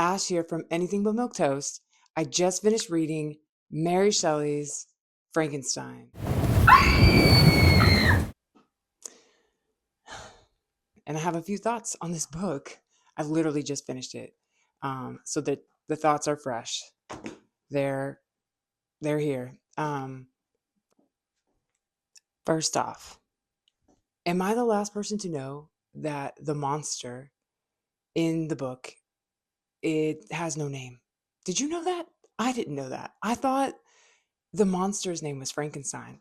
Ash here from Anything But Milk Toast. I just finished reading Mary Shelley's Frankenstein. And I have a few thoughts on this book. I literally just finished it. So that the thoughts are fresh. They're they're here. First off, am I the last person to know that the monster in the book, it has no name? Did you know that? I didn't know that. I thought the monster's name was Frankenstein,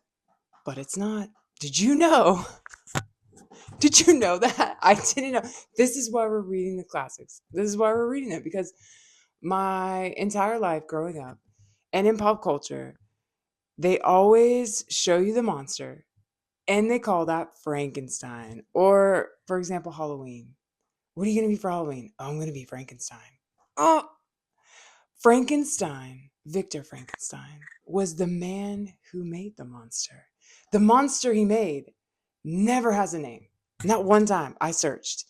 but it's not. Did you know? Did you know that? I didn't know. This is why we're reading the classics. This is why we're reading it, because my entire life growing up and in pop culture, they always show you the monster and they call that Frankenstein. Or, for example, Halloween. What are you going to be for Halloween? Oh, I'm going to be Frankenstein. Oh, Frankenstein, Victor Frankenstein, was the man who made the monster. The monster he made never has a name. Not one time. I searched.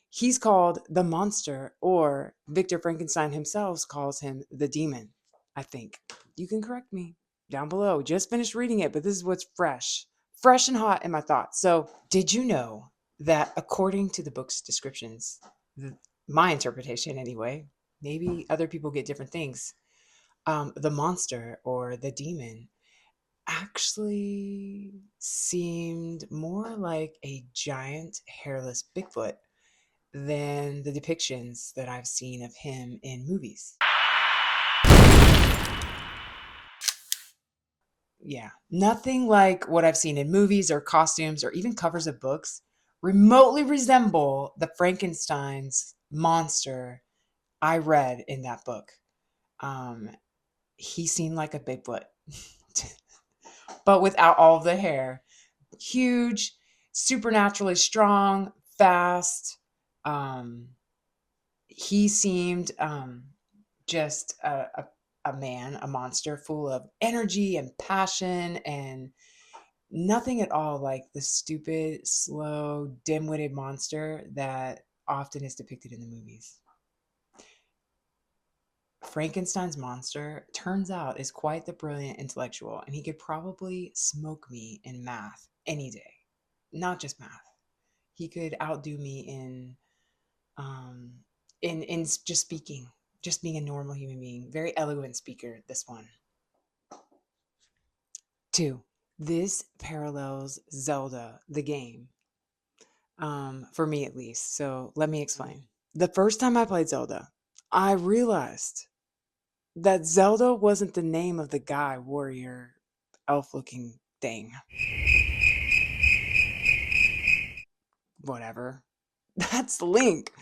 He's called the monster, or Victor Frankenstein himself calls him the demon, I think. You can correct me down below. Just finished reading it, but this is what's fresh and hot in my thoughts. So, did you know that according to the book's descriptions, my interpretation anyway, maybe other people get different things, the monster or the demon actually seemed more like a giant hairless Bigfoot than the depictions that I've seen of him in movies. Yeah, nothing like what I've seen in movies or costumes or even covers of books remotely resemble the Frankenstein's monster I read in that book. Um, he seemed like a Bigfoot, but without all the hair. Huge, supernaturally strong, fast. Um, he seemed just a man, a monster full of energy and passion and nothing at all like the stupid, slow, dim-witted monster that often is depicted in the movies. Frankenstein's monster turns out is quite the brilliant intellectual, and he could probably smoke me in math any day. Not just math. He could outdo me um in just speaking, just being a normal human being. Very eloquent speaker, this one. Two, this parallels Zelda, the game, for me at least. So let me explain. The first time I played Zelda, I realized that Zelda wasn't the name of the guy, warrior, elf looking thing. Whatever. That's Link.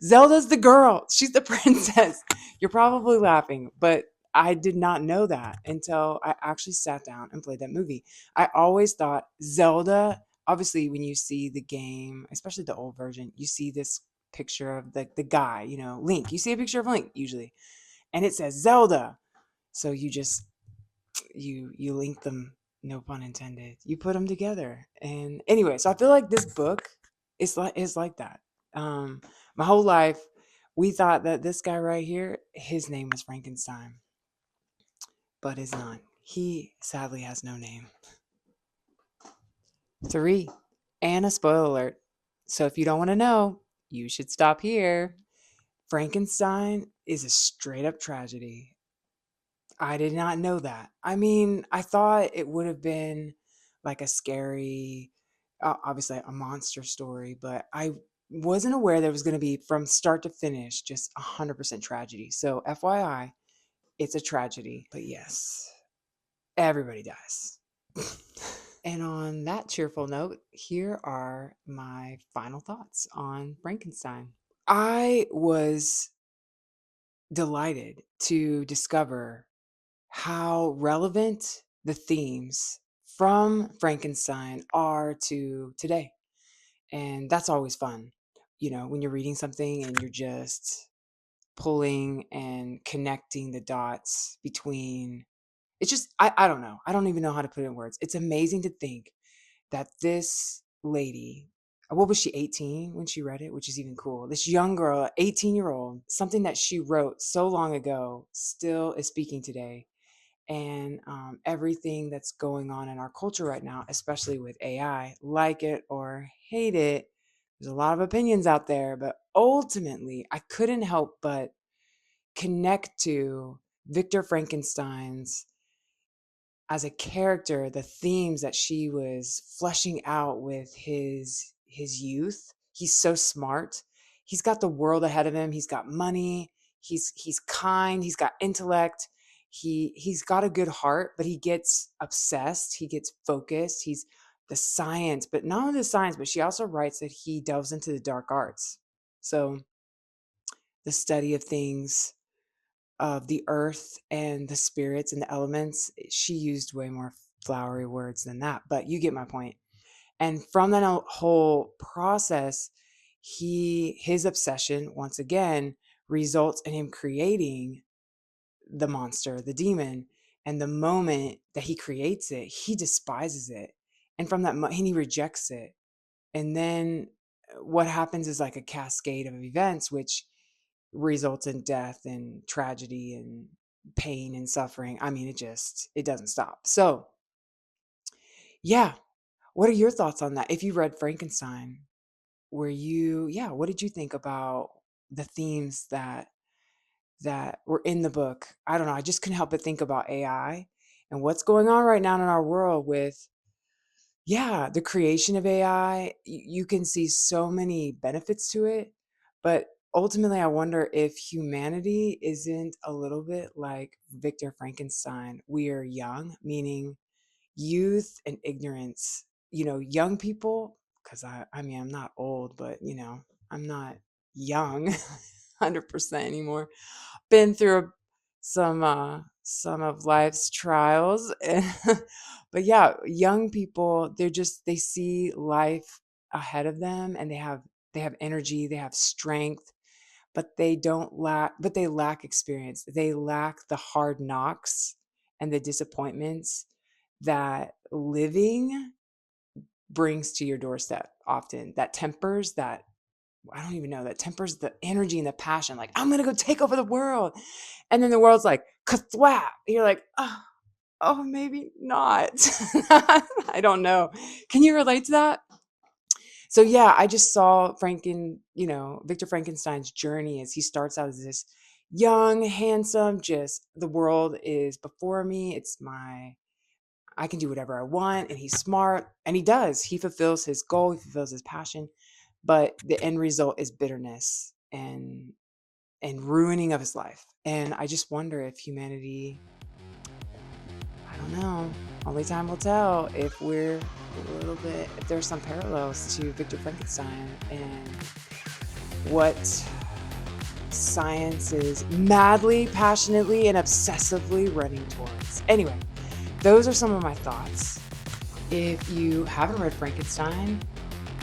Zelda's the girl. She's the princess. You're probably laughing, but I did not know that until I actually sat down and played that movie. I always thought Zelda, obviously, when you see the game, especially the old version, you see this picture of the guy, Link. You see a picture of Link usually, and it says Zelda. So you just you link them, no pun intended. You put them together. And anyway, so I feel like this book is like that. My whole life we thought that this guy right here, his name was Frankenstein, but it's not. He sadly has no name. 3, and a spoiler alert. So if you don't want to know, you should stop here. Frankenstein is a straight up tragedy. I did not know that. I mean, I thought it would have been like a scary, obviously a monster story, but I wasn't aware that it was going to be from start to finish just 100% tragedy. So, FYI, it's a tragedy. But yes, everybody dies. And on that cheerful note, here are my final thoughts on Frankenstein. I was delighted to discover how relevant the themes from Frankenstein are to today. And that's always fun, when you're reading something and you're just pulling and connecting the dots between. It's just, I don't know. I don't even know how to put it in words. It's amazing to think that this lady, what was she, 18 when she read it, which is even cool. This young girl, 18-year-old, something that she wrote so long ago still is speaking today. And everything that's going on in our culture right now, especially with AI, like it or hate it, there's a lot of opinions out there, but ultimately, I couldn't help but connect to Victor Frankenstein's, as a character, the themes that she was fleshing out with his youth. He's so smart. He's got the world ahead of him. He's got money. He's kind. He's got intellect. He's got a good heart, but he gets obsessed. He gets focused. He's the science, but not only the science, but she also writes that he delves into the dark arts. So the study of things, of the earth and the spirits and the elements. She used way more flowery words than that, but you get my point. And from that whole process, his obsession, once again, results in him creating the monster, the demon. And the moment that he creates it, he despises it. And from that, he rejects it. And then what happens is like a cascade of events, which results in death and tragedy and pain and suffering. I mean, it doesn't stop. So, yeah, what are your thoughts on that? If you read Frankenstein, what did you think about the themes that were in the book? I don't know. I just couldn't help but think about AI and what's going on right now in our world with, the creation of AI. You can see so many benefits to it, but ultimately, I wonder if humanity isn't a little bit like Victor Frankenstein. We are young, meaning youth and ignorance. Young people, because I mean, I'm not old, but I'm not young 100% anymore. Been through some of life's trials. But yeah, young people, they see life ahead of them, and they have energy, they have strength, but they lack experience. They lack the hard knocks and the disappointments that living brings to your doorstep often. That tempers that I don't even know, that tempers the energy and the passion. Like, I'm gonna go take over the world. And then the world's like, kathwap. You're like, oh, maybe not. I don't know. Can you relate to that? So yeah, I just saw Victor Frankenstein's journey as he starts out as this young, handsome, just the world is before me. I can do whatever I want. And he's smart. And he does. He fulfills his goal, he fulfills his passion. But the end result is bitterness and ruining of his life. And I just wonder if humanity, I don't know, only time will tell if if there's some parallels to Victor Frankenstein and what science is madly, passionately, and obsessively running towards. Anyway, those are some of my thoughts. If you haven't read Frankenstein,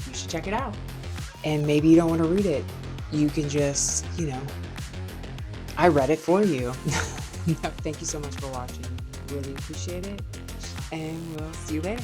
you should check it out. And maybe you don't want to read it. You can just, I read it for you. Thank you so much for watching. Really appreciate it. And we'll see you later.